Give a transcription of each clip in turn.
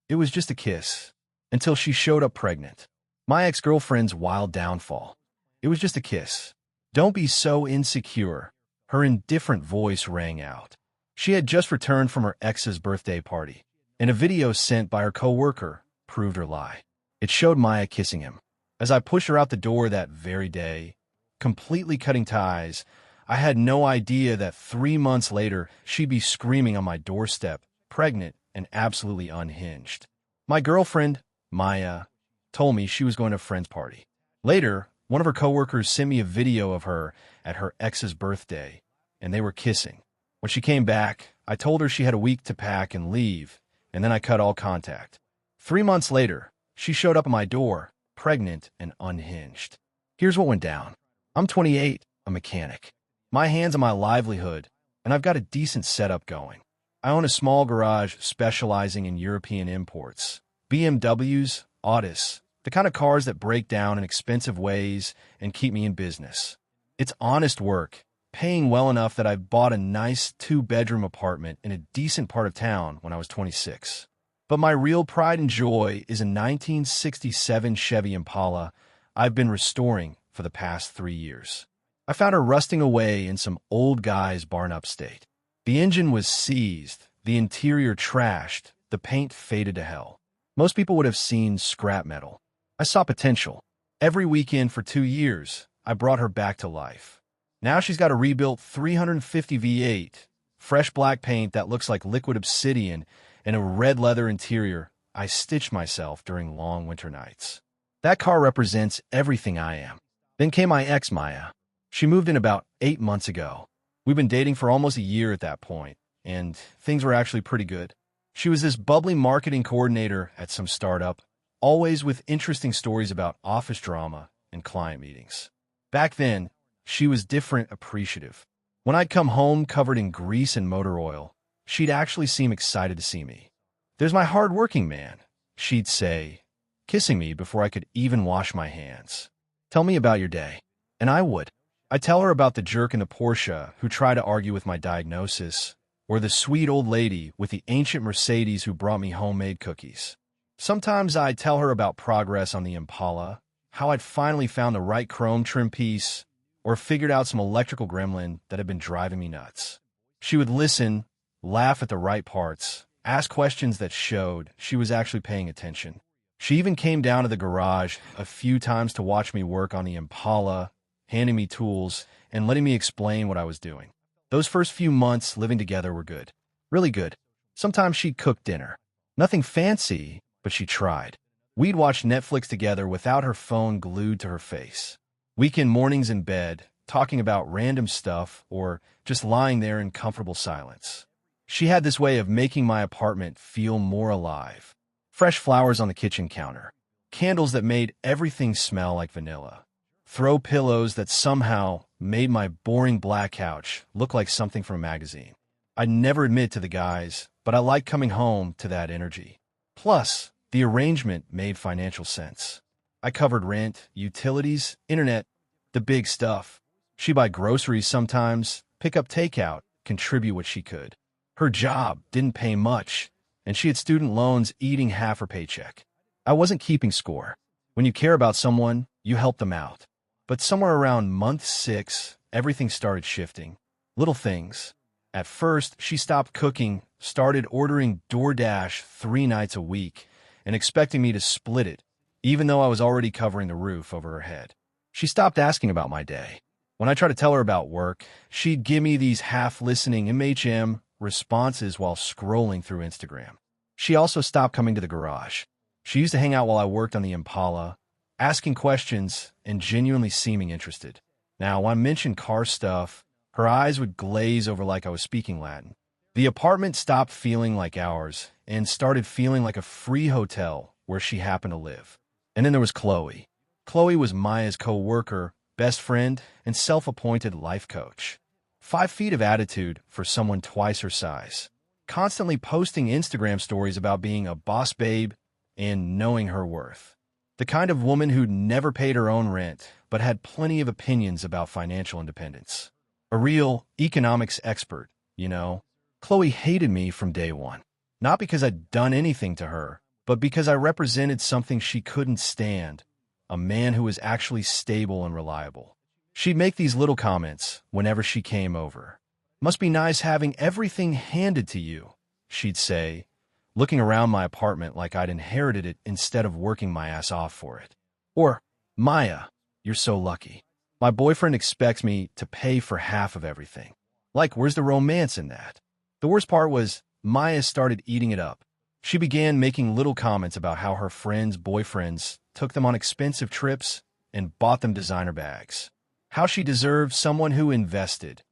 It was just a kiss. Until she showed up pregnant. My ex-girlfriend's wild downfall. It was just a kiss. Don't be so insecure. Her indifferent voice rang out. She had just returned from her ex's birthday party, and a video sent by her coworker proved her lie. It showed Maya kissing him. As I pushed her out the door that very day, completely cutting ties, I had no idea that 3 months later she'd be screaming on my doorstep, pregnant and absolutely unhinged. My girlfriend, Maya, told me she was going to a friend's party. Later, one of her coworkers sent me a video of her at her ex's birthday, and they were kissing. When she came back, I told her she had a week to pack and leave, and then I cut all contact. 3 months later, she showed up at my door, pregnant and unhinged. Here's what went down. I'm 28, a mechanic. My hands on my livelihood, and I've got a decent setup going. I own a small garage specializing in European imports. BMWs, Audis, the kind of cars that break down in expensive ways and keep me in business. It's honest work, paying well enough that I bought a nice 2-bedroom apartment in a decent part of town when I was 26. But my real pride and joy is a 1967 Chevy Impala I've been restoring for the past 3 years. I found her rusting away in some old guy's barn upstate. The engine was seized, the interior trashed, the paint faded to hell. Most people would have seen scrap metal. I saw potential. Every weekend for 2 years, I brought her back to life. Now she's got a rebuilt 350 V8, fresh black paint that looks like liquid obsidian, and a red leather interior. I stitched myself during long winter nights. That car represents everything I am. Then came my ex, Maya. She moved in about 8 months ago. We've been dating for almost a year at that point, and things were actually pretty good. She was this bubbly marketing coordinator at some startup, always with interesting stories about office drama and client meetings. Back then, she was different, appreciative. When I'd come home covered in grease and motor oil, she'd actually seem excited to see me. "There's my hard-working man," she'd say, kissing me before I could even wash my hands. "Tell me about your day." And I would. I'd tell her about the jerk in the Porsche who tried to argue with my diagnosis, or the sweet old lady with the ancient Mercedes who brought me homemade cookies. Sometimes I'd tell her about progress on the Impala, how I'd finally found the right chrome trim piece, or figured out some electrical gremlin that had been driving me nuts. She would listen, laugh at the right parts, ask questions that showed she was actually paying attention. She even came down to the garage a few times to watch me work on the Impala, handing me tools and letting me explain what I was doing. Those first few months living together were good. Really good. Sometimes she'd cook dinner. Nothing fancy, but she tried. We'd watch Netflix together without her phone glued to her face. Weekend mornings in bed, talking about random stuff or just lying there in comfortable silence. She had this way of making my apartment feel more alive. Fresh flowers on the kitchen counter. Candles that made everything smell like vanilla. Throw pillows that somehow made my boring black couch look like something from a magazine. I'd never admit to the guys, but I liked coming home to that energy. Plus, the arrangement made financial sense. I covered rent, utilities, internet, the big stuff. She'd buy groceries sometimes, pick up takeout, contribute what she could. Her job didn't pay much, and she had student loans eating half her paycheck. I wasn't keeping score. When you care about someone, you help them out. But somewhere around month 6, everything started shifting. Little things. At first, she stopped cooking, started ordering DoorDash 3 nights a week, and expecting me to split it, even though I was already covering the roof over her head. She stopped asking about my day. When I tried to tell her about work, she'd give me these half-listening MHM responses while scrolling through Instagram. She also stopped coming to the garage. She used to hang out while I worked on the Impala, asking questions and genuinely seeming interested. Now, when I mentioned car stuff, her eyes would glaze over like I was speaking Latin. The apartment stopped feeling like ours and started feeling like a free hotel where she happened to live. And then there was Chloe. Chloe was Maya's co-worker, best friend, and self-appointed life coach. 5 feet of attitude for someone twice her size. Constantly posting Instagram stories about being a boss babe and knowing her worth. The kind of woman who'd never paid her own rent, but had plenty of opinions about financial independence. A real economics expert, you know. Chloe hated me from day one. Not because I'd done anything to her, but because I represented something she couldn't stand, a man who was actually stable and reliable. She'd make these little comments whenever she came over. "Must be nice having everything handed to you," she'd say, looking around my apartment like I'd inherited it instead of working my ass off for it. Or, "Maya, you're so lucky. My boyfriend expects me to pay for half of everything." Like, where's the romance in that? The worst part was, Maya started eating it up. She began making little comments about how her friends' boyfriends took them on expensive trips and bought them designer bags. How she deserved someone who invested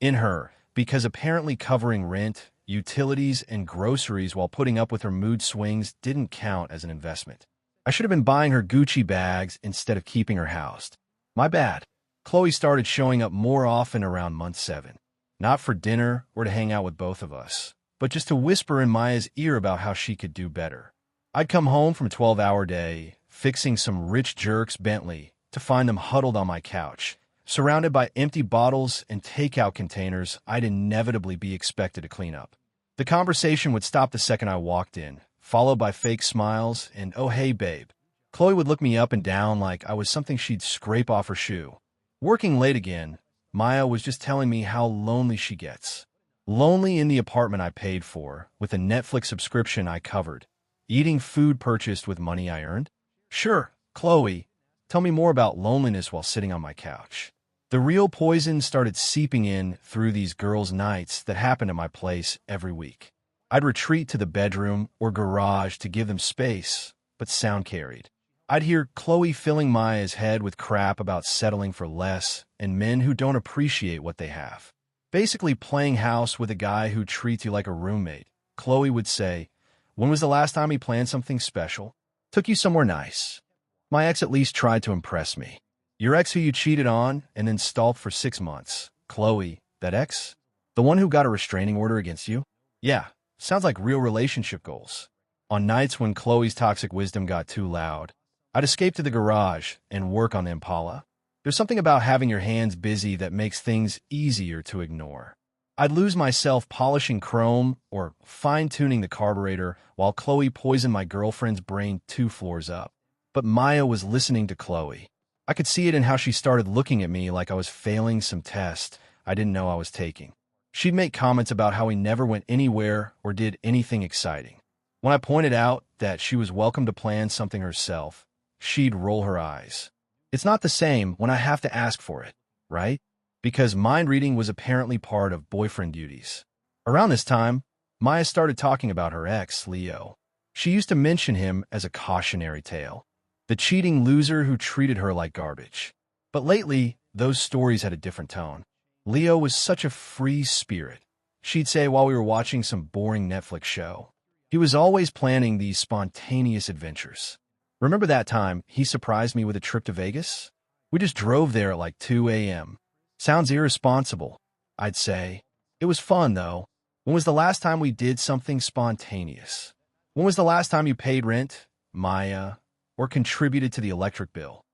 in her, because apparently covering rent, utilities, and groceries while putting up with her mood swings didn't count as an investment. I should have been buying her Gucci bags instead of keeping her housed. My bad. Chloe started showing up more often around month 7. Not for dinner or to hang out with both of us, but just to whisper in Maya's ear about how she could do better. I'd come home from a 12-hour day, fixing some rich jerk's Bentley, to find them huddled on my couch, surrounded by empty bottles and takeout containers I'd inevitably be expected to clean up. The conversation would stop the second I walked in, followed by fake smiles and, "Oh, hey, babe." Chloe would look me up and down like I was something she'd scrape off her shoe. Working late again, Maya was just telling me how lonely she gets. Lonely in the apartment I paid for, with a Netflix subscription I covered, eating food purchased with money I earned. Sure, Chloe, tell me more about loneliness while sitting on my couch. The real poison started seeping in through these girls' nights that happened at my place every week. I'd retreat to the bedroom or garage to give them space, but sound carried. I'd hear Chloe filling Maya's head with crap about settling for less and men who don't appreciate what they have. Basically playing house with a guy who treats you like a roommate. Chloe would say, "When was the last time he planned something special? Took you somewhere nice?" My ex at least tried to impress me. "Your ex who you cheated on and then stalked for 6 months. Chloe, that ex? The one who got a restraining order against you?" Yeah, sounds like real relationship goals. On nights when Chloe's toxic wisdom got too loud, I'd escape to the garage and work on the Impala. There's something about having your hands busy that makes things easier to ignore. I'd lose myself polishing chrome or fine-tuning the carburetor while Chloe poisoned my girlfriend's brain 2 floors up. But Maya was listening to Chloe. I could see it in how she started looking at me like I was failing some test I didn't know I was taking. She'd make comments about how we never went anywhere or did anything exciting. When I pointed out that she was welcome to plan something herself, she'd roll her eyes. It's not the same when I have to ask for it, right? Because mind reading was apparently part of boyfriend duties. Around this time, Maya started talking about her ex, Leo. She used to mention him as a cautionary tale, the cheating loser who treated her like garbage. But lately, those stories had a different tone. Leo was such a free spirit, she'd say while we were watching some boring Netflix show. He was always planning these spontaneous adventures. "Remember that time he surprised me with a trip to Vegas? We just drove there at like 2 a.m. Sounds irresponsible," I'd say. "It was fun, though. When was the last time we did something spontaneous? When was the last time you paid rent, Maya, or contributed to the electric bill?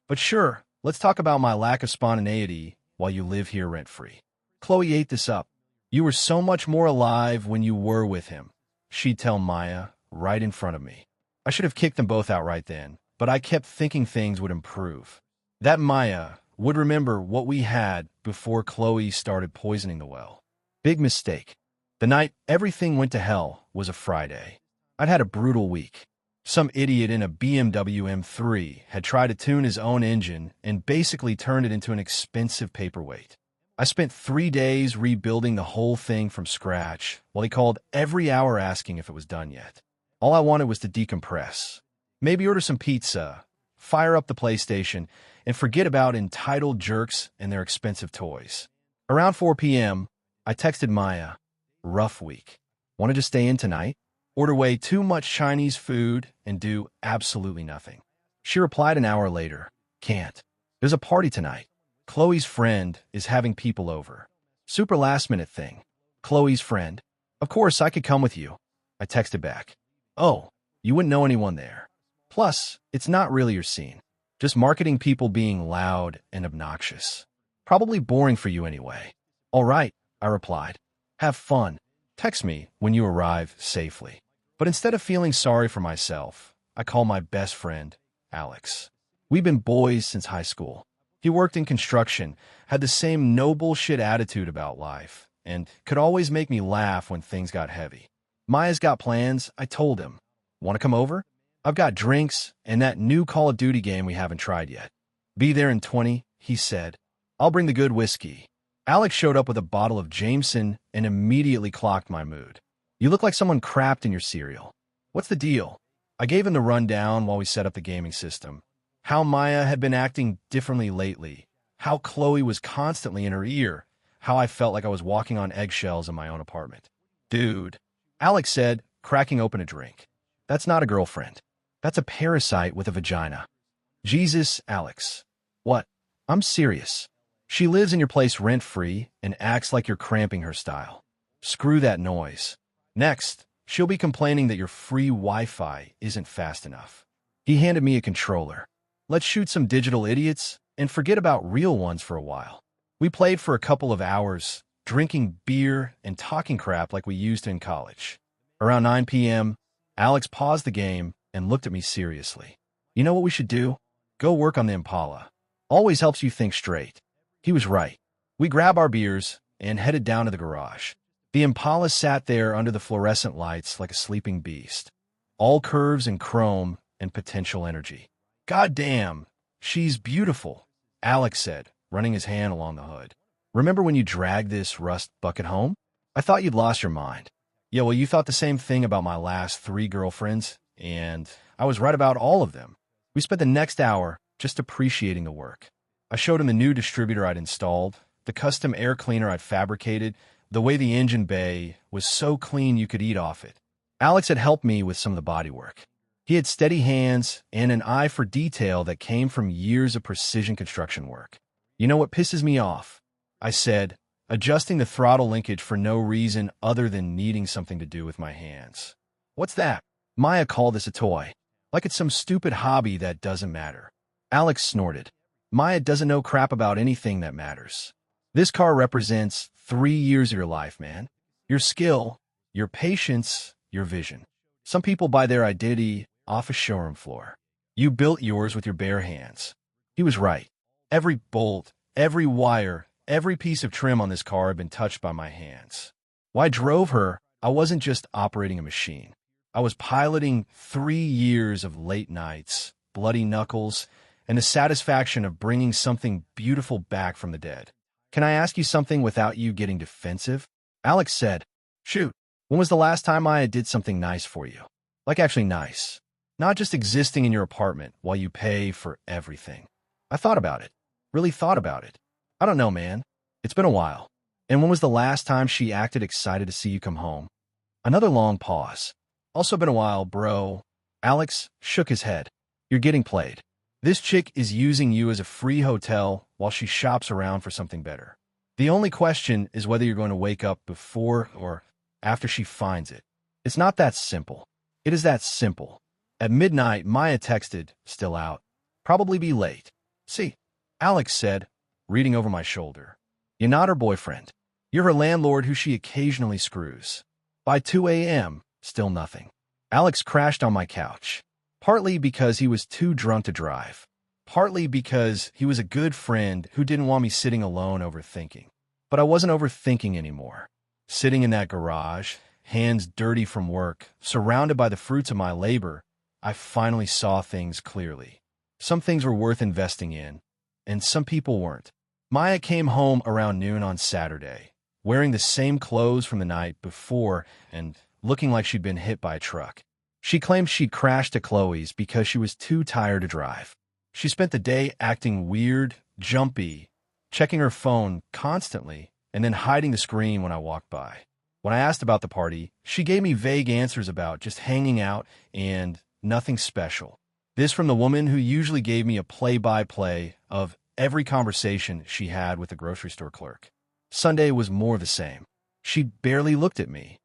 But sure, let's talk about my lack of spontaneity while you live here rent-free." Chloe ate this up. "You were so much more alive when you were with him," she'd tell Maya right in front of me. I should have kicked them both out right then, but I kept thinking things would improve. That Maya would remember what we had before Chloe started poisoning the well. Big mistake. The night everything went to hell was a Friday. I'd had a brutal week. Some idiot in a BMW M3 had tried to tune his own engine and basically turned it into an expensive paperweight. I spent 3 days rebuilding the whole thing from scratch while he called every hour asking if it was done yet. All I wanted was to decompress. Maybe order some pizza, fire up the PlayStation, and forget about entitled jerks and their expensive toys. Around 4 p.m., I texted Maya, "Rough week. Wanted to stay in tonight? Order way too much Chinese food and do absolutely nothing." She replied an hour later, "Can't. There's a party tonight. Chloe's friend is having people over. Super last-minute thing. Chloe's friend. Of course, I could come with you." I texted back, "Oh, you wouldn't know anyone there. Plus, it's not really your scene. Just marketing people being loud and obnoxious. Probably boring for you anyway." "All right," I replied. "Have fun. Text me when you arrive safely." But instead of feeling sorry for myself, I call my best friend, Alex. We've been boys since high school. He worked in construction, had the same no bullshit attitude about life, and could always make me laugh when things got heavy. Maya's got plans, I told him. Want to come over? I've got drinks and that new Call of Duty game we haven't tried yet. Be there in 20, he said. I'll bring the good whiskey. Alex showed up with a bottle of Jameson and immediately clocked my mood. You look like someone crapped in your cereal. What's the deal? I gave him the rundown while we set up the gaming system. How Maya had been acting differently lately. How Chloe was constantly in her ear. How I felt like I was walking on eggshells in my own apartment. Dude, Alex said, cracking open a drink. That's not a girlfriend. That's a parasite with a vagina. Jesus, Alex. What? I'm serious. She lives in your place rent-free and acts like you're cramping her style. Screw that noise. Next, she'll be complaining that your free Wi-Fi isn't fast enough. He handed me a controller. Let's shoot some digital idiots and forget about real ones for a while. We played for a couple of hours, drinking beer and talking crap like we used to in college. Around 9 p.m., Alex paused the game and looked at me seriously. You know what we should do? Go work on the Impala. Always helps you think straight. He was right. We grabbed our beers and headed down to the garage. The Impala sat there under the fluorescent lights like a sleeping beast. All curves and chrome and potential energy. God damn, she's beautiful, Alex said, running his hand along the hood. Remember when you dragged this rust bucket home? I thought you'd lost your mind. Yeah, well, you thought the same thing about my last 3 girlfriends, and I was right about all of them. We spent the next hour just appreciating the work. I showed him the new distributor I'd installed, the custom air cleaner I'd fabricated, the way the engine bay was so clean you could eat off it. Alex had helped me with some of the bodywork. He had steady hands and an eye for detail that came from years of precision construction work. You know what pisses me off? I said, adjusting the throttle linkage for no reason other than needing something to do with my hands. What's that? Maya called this a toy. Like it's some stupid hobby that doesn't matter. Alex snorted. Maya doesn't know crap about anything that matters. This car represents 3 years of your life, man. Your skill, your patience, your vision. Some people buy their identity off a showroom floor. You built yours with your bare hands. He was right. Every bolt, every wire, every piece of trim on this car had been touched by my hands. When I drove her, I wasn't just operating a machine. I was piloting 3 years of late nights, bloody knuckles, and the satisfaction of bringing something beautiful back from the dead. Can I ask you something without you getting defensive? Alex said, shoot, when was the last time I did something nice for you? Like actually nice. Not just existing in your apartment while you pay for everything. I thought about it. Really thought about it. I don't know, man. It's been a while. And when was the last time she acted excited to see you come home? Another long pause. Also been a while, bro. Alex shook his head. You're getting played. This chick is using you as a free hotel while she shops around for something better. The only question is whether you're going to wake up before or after she finds it. It's not that simple. It is that simple. At midnight, Maya texted, still out. Probably be late. See, Alex said, reading over my shoulder. You're not her boyfriend. You're her landlord who she occasionally screws. By 2 a.m., still nothing. Alex crashed on my couch. Partly because he was too drunk to drive. Partly because he was a good friend who didn't want me sitting alone overthinking. But I wasn't overthinking anymore. Sitting in that garage, hands dirty from work, surrounded by the fruits of my labor, I finally saw things clearly. Some things were worth investing in, and some people weren't. Maya came home around noon on Saturday, wearing the same clothes from the night before and looking like she'd been hit by a truck. She claimed she'd crashed at Chloe's because she was too tired to drive. She spent the day acting weird, jumpy, checking her phone constantly, and then hiding the screen when I walked by. When I asked about the party, she gave me vague answers about just hanging out and nothing special. This from the woman who usually gave me a play-by-play of every conversation she had with the grocery store clerk. Sunday was more the same. She barely looked at me,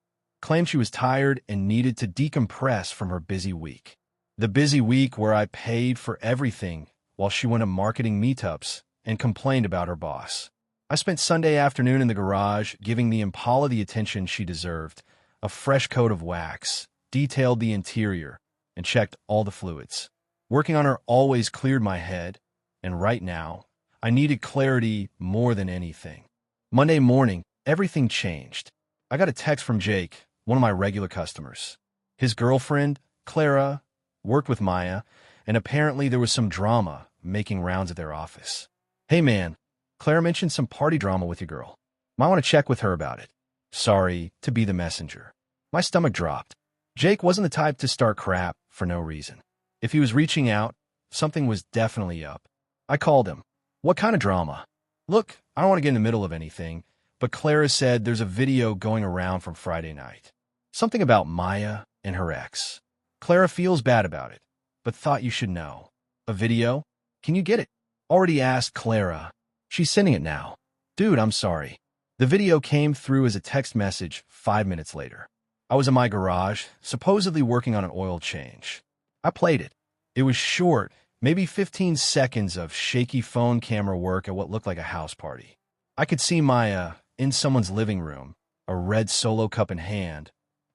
claimed she was tired and needed to decompress from her busy week. The busy week where I paid for everything while she went to marketing meetups and complained about her boss. I spent Sunday afternoon in the garage giving the Impala the attention she deserved, a fresh coat of wax, detailed the interior, and checked all the fluids. Working on her always cleared my head, and right now, I needed clarity more than anything. Monday morning, everything changed. I got a text from Jake, one of my regular customers. His girlfriend, Clara, worked with Maya, and apparently there was some drama making rounds at their office. "Hey man, Clara mentioned some party drama with your girl. Might want to check with her about it." Sorry to be the messenger. My stomach dropped. Jake wasn't the type to start crap for no reason. If he was reaching out, something was definitely up. I called him. "What kind of drama?" "Look, I don't want to get in the middle of anything, but Clara said there's a video going around from Friday night. Something about Maya and her ex. Clara feels bad about it, but thought you should know." "A video? Can you get it?" "Already asked Clara. She's sending it now." "Dude, I'm sorry." The video came through as a text message 5 minutes later. I was in my garage, supposedly working on an oil change. I played it. It was short, maybe 15 seconds of shaky phone camera work at what looked like a house party. I could see Maya in someone's living room, a red Solo cup in hand,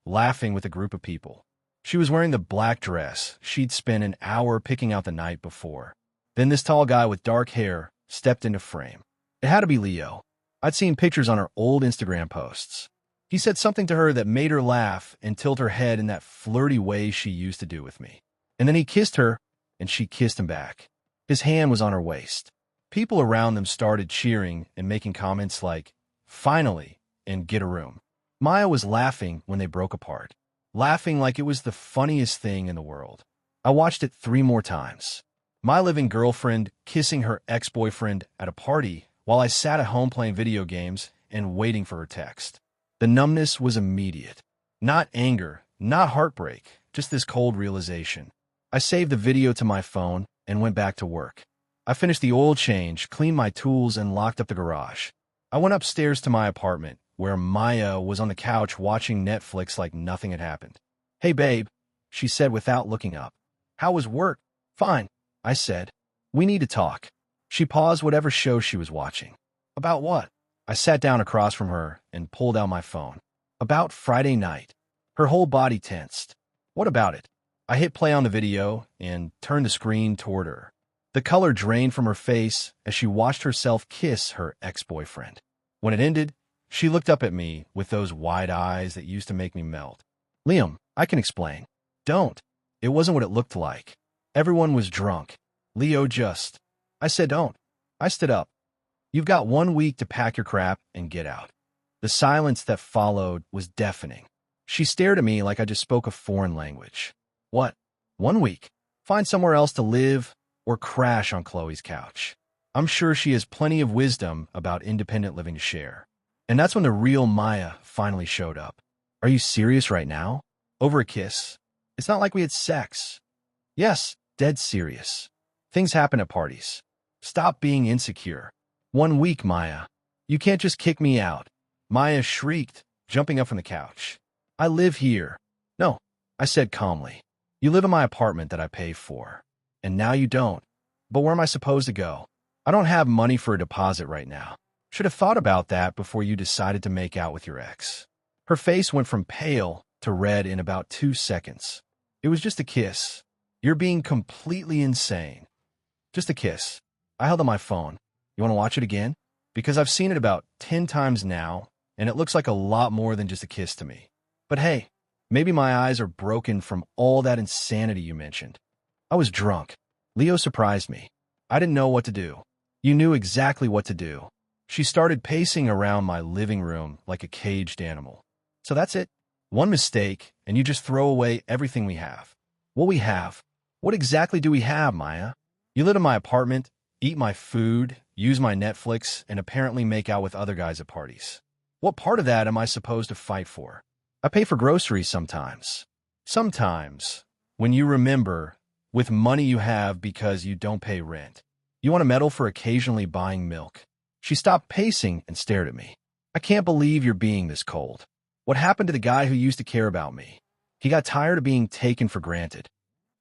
laughing with a group of people. She was wearing the black dress she'd spent an hour picking out the night before. Then this tall guy with dark hair stepped into frame. It had to be Leo. I'd seen pictures on her old Instagram posts. He said something to her that made her laugh and tilt her head in that flirty way she used to do with me. And then he kissed her, and she kissed him back. His hand was on her waist. People around them started cheering and making comments like, "Finally," and "Get a room." Maya was laughing when they broke apart, laughing like it was the funniest thing in the world. I watched it 3 more times. My living girlfriend kissing her ex-boyfriend at a party while I sat at home playing video games and waiting for her text. The numbness was immediate. Not anger, not heartbreak, just this cold realization. I saved the video to my phone and went back to work. I finished the oil change, cleaned my tools, and locked up the garage. I went upstairs to my apartment, where Maya was on the couch watching Netflix like nothing had happened. "Hey, babe," she said without looking up. "How was work?" "Fine," I said. "We need to talk." She paused whatever show she was watching. "About what?" I sat down across from her and pulled out my phone. "About Friday night." Her whole body tensed. "What about it?" I hit play on the video and turned the screen toward her. The color drained from her face as she watched herself kiss her ex-boyfriend. When it ended, she looked up at me with those wide eyes that used to make me melt. "Liam, I can explain." "Don't." It wasn't what it looked like. Everyone was drunk. Leo just... I said don't. I stood up. "You've got 1 week to pack your crap and get out." The silence that followed was deafening. She stared at me like I just spoke a foreign language. "What? 1 week? Find somewhere else to live or crash on Chloe's couch. I'm sure she has plenty of wisdom about independent living to share." And that's when the real Maya finally showed up. "Are you serious right now? Over a kiss? It's not like we had sex." "Yes, dead serious. Things happen at parties. Stop being insecure." 1 week, Maya. You can't just kick me out." Maya shrieked, jumping up from the couch. "I live here." "No," I said calmly. "You live in my apartment that I pay for. And now you don't. But where am I supposed to go? I don't have money for a deposit right now. Should have thought about that before you decided to make out with your ex." Her face went from pale to red in about 2 seconds. "It was just a kiss. You're being completely insane." "Just a kiss." I held up my phone. "You want to watch it again? Because I've seen it about 10 times now, and it looks like a lot more than just a kiss to me. But hey, maybe my eyes are broken from all that insanity you mentioned." I was drunk. Leo surprised me. I didn't know what to do. "You knew exactly what to do." She started pacing around my living room like a caged animal. "So that's it? 1 mistake, and you just throw away everything we have." "What we have? What exactly do we have, Maya? You live in my apartment, eat my food, use my Netflix, and apparently make out with other guys at parties. What part of that am I supposed to fight for? I pay for groceries sometimes. Sometimes, when you remember, with money you have because you don't pay rent. You want a medal for occasionally buying milk." She stopped pacing and stared at me. "I can't believe you're being this cold. What happened to the guy who used to care about me? He got tired of being taken for granted.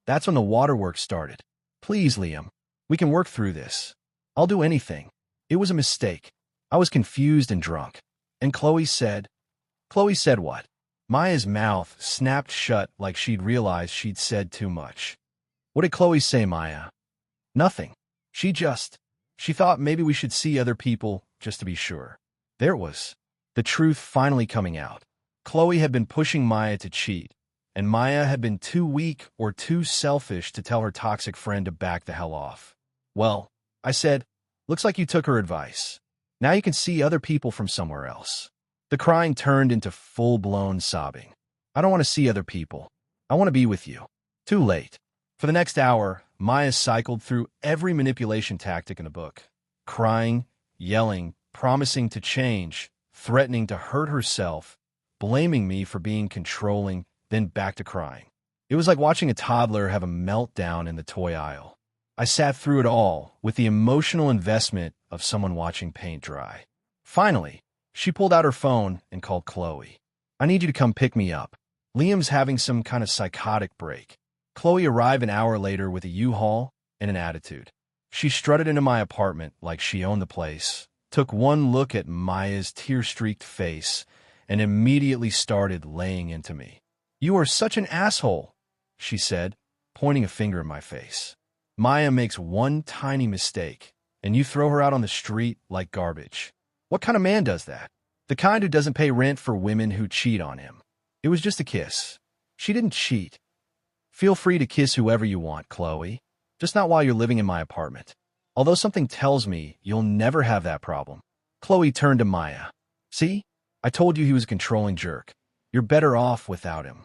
That's when the waterworks started. Please, Liam, we can work through this. I'll do anything. It was a mistake. I was confused and drunk." "And Chloe said..." "Chloe said what?" Maya's mouth snapped shut like she'd realized she'd said too much. What did Chloe say, Maya? Nothing. She thought maybe we should see other people just to be sure. There it was. The truth finally coming out. Chloe had been pushing Maya to cheat, and Maya had been too weak or too selfish to tell her toxic friend to back the hell off. Well, I said, looks like you took her advice. Now you can see other people from somewhere else. The crying turned into full-blown sobbing. I don't want to see other people. I want to be with you. Too late. For the next hour, Maya cycled through every manipulation tactic in the book, crying, yelling, promising to change, threatening to hurt herself, blaming me for being controlling, then back to crying. It was like watching a toddler have a meltdown in the toy aisle. I sat through it all with the emotional investment of someone watching paint dry. Finally, she pulled out her phone and called Chloe. I need you to come pick me up. Liam's having some kind of psychotic break. Chloe arrived an hour later with a U-Haul and an attitude. She strutted into my apartment like she owned the place, took one look at Maya's tear-streaked face, and immediately started laying into me. You are such an asshole, she said, pointing a finger in my face. Maya makes one tiny mistake, and you throw her out on the street like garbage. What kind of man does that? The kind who doesn't pay rent for women who cheat on him. It was just a kiss. She didn't cheat. Feel free to kiss whoever you want, Chloe. Just not while you're living in my apartment. Although something tells me you'll never have that problem. Chloe turned to Maya. See? I told you he was a controlling jerk. You're better off without him.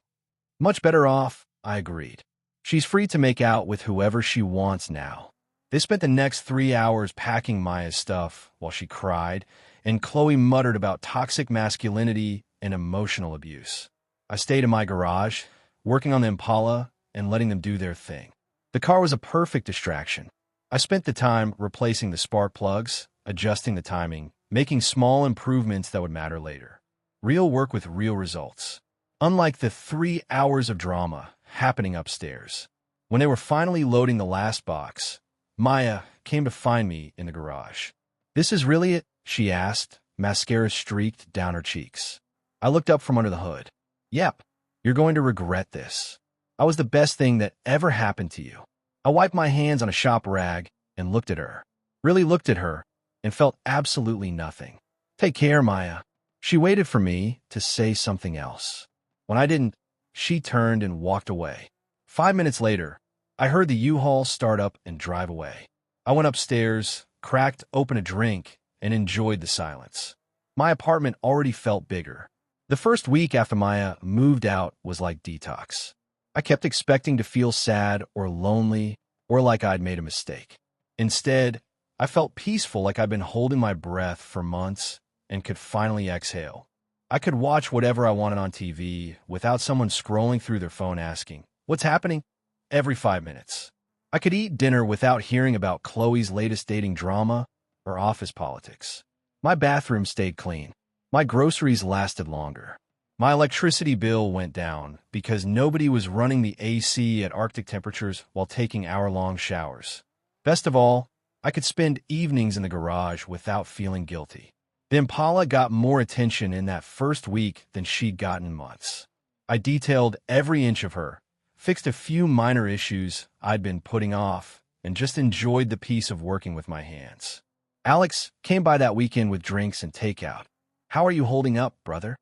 Much better off, I agreed. She's free to make out with whoever she wants now. They spent the next 3 hours packing Maya's stuff while she cried, and Chloe muttered about toxic masculinity and emotional abuse. I stayed in my garage, working on the Impala and letting them do their thing. The car was a perfect distraction. I spent the time replacing the spark plugs, adjusting the timing, making small improvements that would matter later. Real work with real results. Unlike the 3 hours of drama happening upstairs. When they were finally loading the last box, Maya came to find me in the garage. This is really it? She asked, mascara streaked down her cheeks. I looked up from under the hood. Yep, you're going to regret this. I was the best thing that ever happened to you. I wiped my hands on a shop rag and looked at her. Really looked at her and felt absolutely nothing. Take care, Maya. She waited for me to say something else. When I didn't, she turned and walked away. 5 minutes later, I heard the U-Haul start up and drive away. I went upstairs, cracked open a drink, and enjoyed the silence. My apartment already felt bigger. The first week after Maya moved out was like detox. I kept expecting to feel sad or lonely or like I'd made a mistake. Instead, I felt peaceful, like I'd been holding my breath for months and could finally exhale. I could watch whatever I wanted on TV without someone scrolling through their phone asking, "What's happening?" every 5 minutes. I could eat dinner without hearing about Chloe's latest dating drama or office politics. My bathroom stayed clean. My groceries lasted longer. My electricity bill went down because nobody was running the AC at Arctic temperatures while taking hour-long showers. Best of all, I could spend evenings in the garage without feeling guilty. The Impala got more attention in that first week than she'd gotten in months. I detailed every inch of her, fixed a few minor issues I'd been putting off, and just enjoyed the peace of working with my hands. Alex came by that weekend with drinks and takeout. How are you holding up, brother?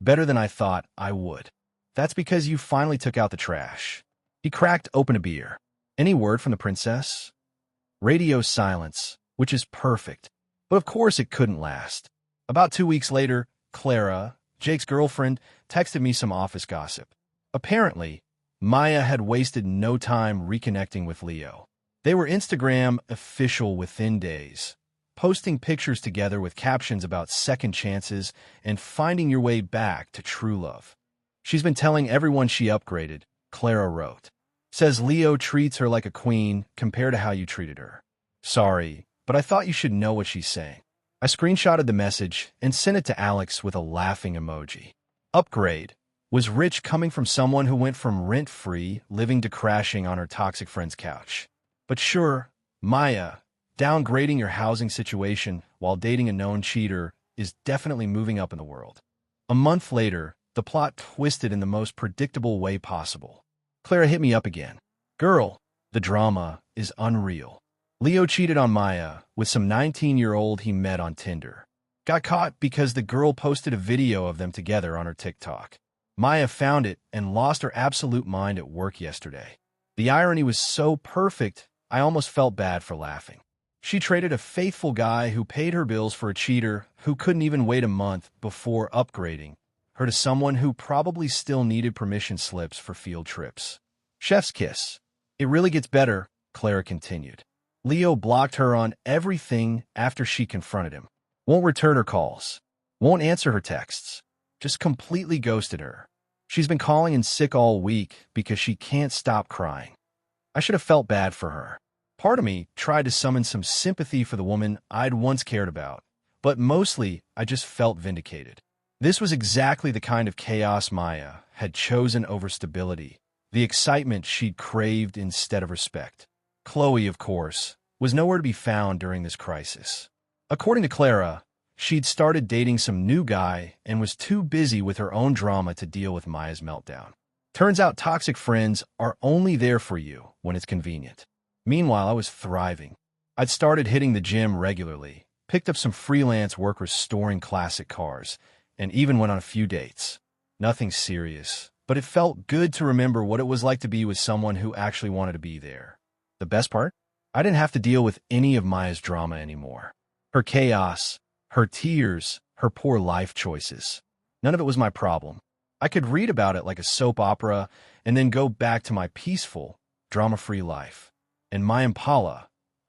Better than I thought I would. That's because you finally took out the trash. He cracked open a beer. Any word from the princess? Radio silence, which is perfect. But of course it couldn't last. About 2 weeks later, Clara, Jake's girlfriend, texted me some office gossip. Apparently, Maya had wasted no time reconnecting with Leo. They were Instagram official within days, posting pictures together with captions about second chances and finding your way back to true love. She's been telling everyone she upgraded, Clara wrote. Says Leo treats her like a queen compared to how you treated her. Sorry, but I thought you should know what she's saying. I screenshotted the message and sent it to Alex with a laughing emoji. Upgrade was rich coming from someone who went from rent-free living to crashing on her toxic friend's couch. But sure, Maya, downgrading your housing situation while dating a known cheater is definitely moving up in the world. A month later, the plot twisted in the most predictable way possible. Clara hit me up again. Girl, the drama is unreal. Leo cheated on Maya with some 19-year-old he met on Tinder. Got caught because the girl posted a video of them together on her TikTok. Maya found it and lost her absolute mind at work yesterday. The irony was so perfect, I almost felt bad for laughing. She traded a faithful guy who paid her bills for a cheater who couldn't even wait a month before upgrading her to someone who probably still needed permission slips for field trips. Chef's kiss. It really gets better, Clara continued. Leo blocked her on everything after she confronted him. Won't return her calls. Won't answer her texts. Just completely ghosted her. She's been calling in sick all week because she can't stop crying. I should have felt bad for her. Part of me tried to summon some sympathy for the woman I'd once cared about, but mostly I just felt vindicated. This was exactly the kind of chaos Maya had chosen over stability, the excitement she'd craved instead of respect. Chloe, of course, was nowhere to be found during this crisis. According to Clara, she'd started dating some new guy and was too busy with her own drama to deal with Maya's meltdown. Turns out toxic friends are only there for you when it's convenient. Meanwhile, I was thriving. I'd started hitting the gym regularly, picked up some freelance work restoring classic cars, and even went on a few dates. Nothing serious, but it felt good to remember what it was like to be with someone who actually wanted to be there. The best part? I didn't have to deal with any of Maya's drama anymore. Her chaos, her tears, her poor life choices. None of it was my problem. I could read about it like a soap opera and then go back to my peaceful, drama-free life. And my Impala,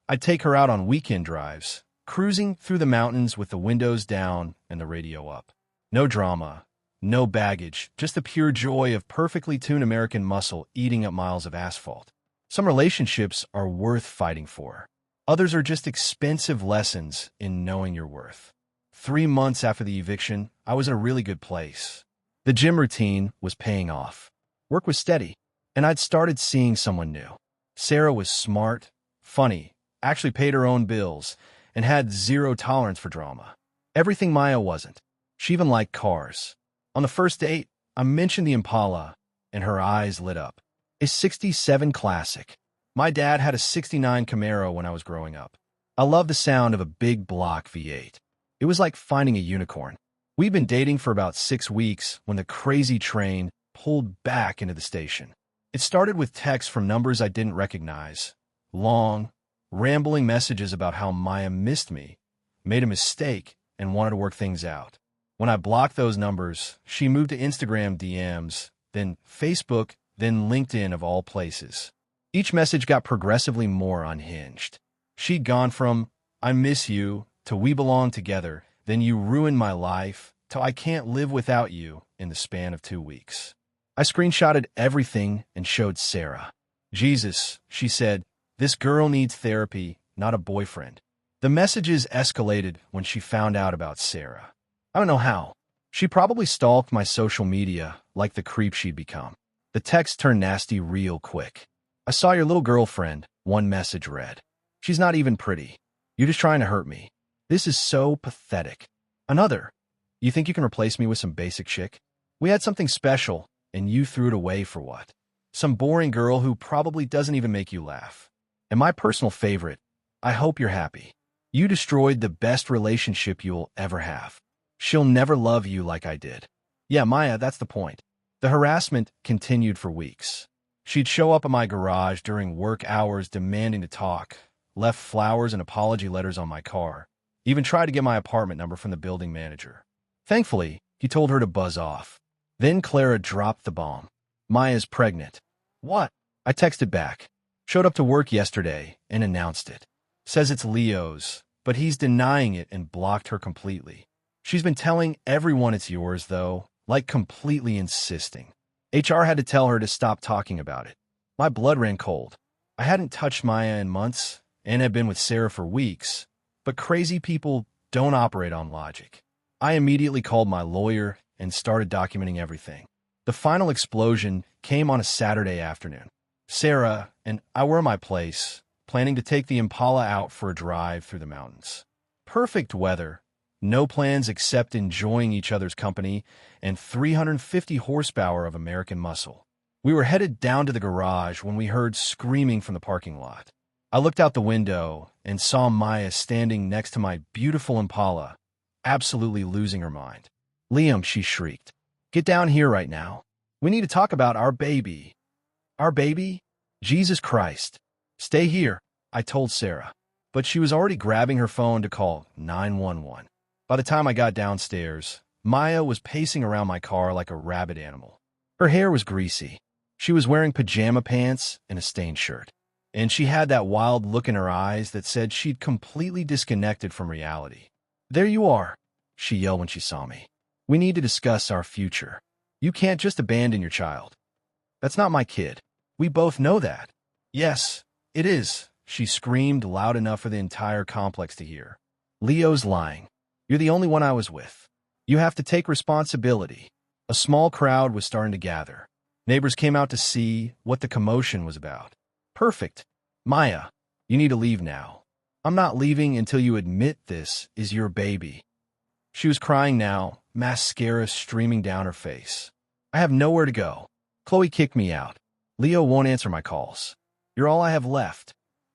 I'd take her out on weekend drives, cruising through the mountains with the windows down and the radio up. No drama, no baggage, just the pure joy of perfectly tuned American muscle eating up miles of asphalt. Some relationships are worth fighting for. Others are just expensive lessons in knowing your worth. 3 months after the eviction, I was in a really good place. The gym routine was paying off. Work was steady, and I'd started seeing someone new. Sarah was smart, funny, actually paid her own bills, and had zero tolerance for drama. Everything Maya wasn't. She even liked cars. On the first date, I mentioned the Impala, and her eyes lit up. A '67 classic. My dad had a '69 Camaro when I was growing up. I loved the sound of a big block V8. It was like finding a unicorn. We'd been dating for about 6 weeks when the crazy train pulled back into the station. It started with texts from numbers I didn't recognize. Long, rambling messages about how Maya missed me, made a mistake, and wanted to work things out. When I blocked those numbers, she moved to Instagram DMs, then Facebook, then LinkedIn of all places. Each message got progressively more unhinged. She'd gone from, I miss you, to we belong together, then you ruined my life, to I can't live without you in the span of 2 weeks. I screenshotted everything and showed Sarah. Jesus, she said, this girl needs therapy, not a boyfriend. The messages escalated when she found out about Sarah. I don't know how. She probably stalked my social media like the creep she'd become. The text turned nasty real quick. I saw your little girlfriend, one message read. She's not even pretty. You're just trying to hurt me. This is so pathetic. Another. You think you can replace me with some basic chick? We had something special, and you threw it away for what? Some boring girl who probably doesn't even make you laugh. And my personal favorite, I hope you're happy. You destroyed the best relationship you'll ever have. She'll never love you like I did. Yeah, Maya, that's the point. The harassment continued for weeks. She'd show up at my garage during work hours demanding to talk, left flowers and apology letters on my car, even tried to get my apartment number from the building manager. Thankfully, he told her to buzz off. Then Clara dropped the bomb. Maya's pregnant. What? I texted back. Showed up to work yesterday and announced it. Says it's Leo's, but he's denying it and blocked her completely. She's been telling everyone it's yours, though, like completely insisting. HR had to tell her to stop talking about it. My blood ran cold. I hadn't touched Maya in months and had been with Sarah for weeks, but crazy people don't operate on logic. I immediately called my lawyer and started documenting everything. The final explosion came on a Saturday afternoon. Sarah and I were at my place, planning to take the Impala out for a drive through the mountains. Perfect weather, No plans except enjoying each other's company and 350 horsepower of American muscle. We were headed down to the garage when we heard screaming from the parking lot. I looked out the window and saw Maya standing next to my beautiful Impala, absolutely losing her mind. "Liam," she shrieked, "get down here right now. We need to talk about our baby." "Our baby? Jesus Christ. Stay here," I told Sarah. But she was already grabbing her phone to call 911. By the time I got downstairs, Maya was pacing around my car like a rabid animal. Her hair was greasy. She was wearing pajama pants and a stained shirt. And she had that wild look in her eyes that said she'd completely disconnected from reality. "There you are," she yelled when she saw me. "We need to discuss our future. You can't just abandon your child. That's not my kid. We both know that." "Yes, it is," she screamed loud enough for the entire complex to hear. "Leo's lying. You're the only one I was with. You have to take responsibility." A small crowd was starting to gather. Neighbors came out to see what the commotion was about. "Perfect. Maya, you need to leave now. I'm not leaving until you admit this is your baby." She was crying now, mascara streaming down her face. "I have nowhere to go. Chloe kicked me out. Leo won't answer my calls. You're all I have left.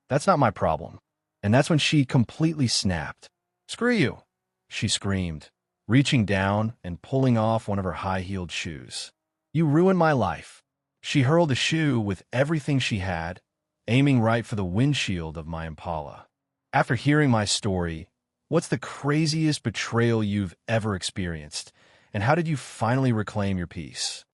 That's not my problem." And that's when she completely snapped. "Screw you," she screamed, reaching down and pulling off one of her high-heeled shoes. "You ruined my life." She hurled the shoe with everything she had, aiming right for the windshield of my Impala. After hearing my story, what's the craziest betrayal you've ever experienced, and how did you finally reclaim your peace?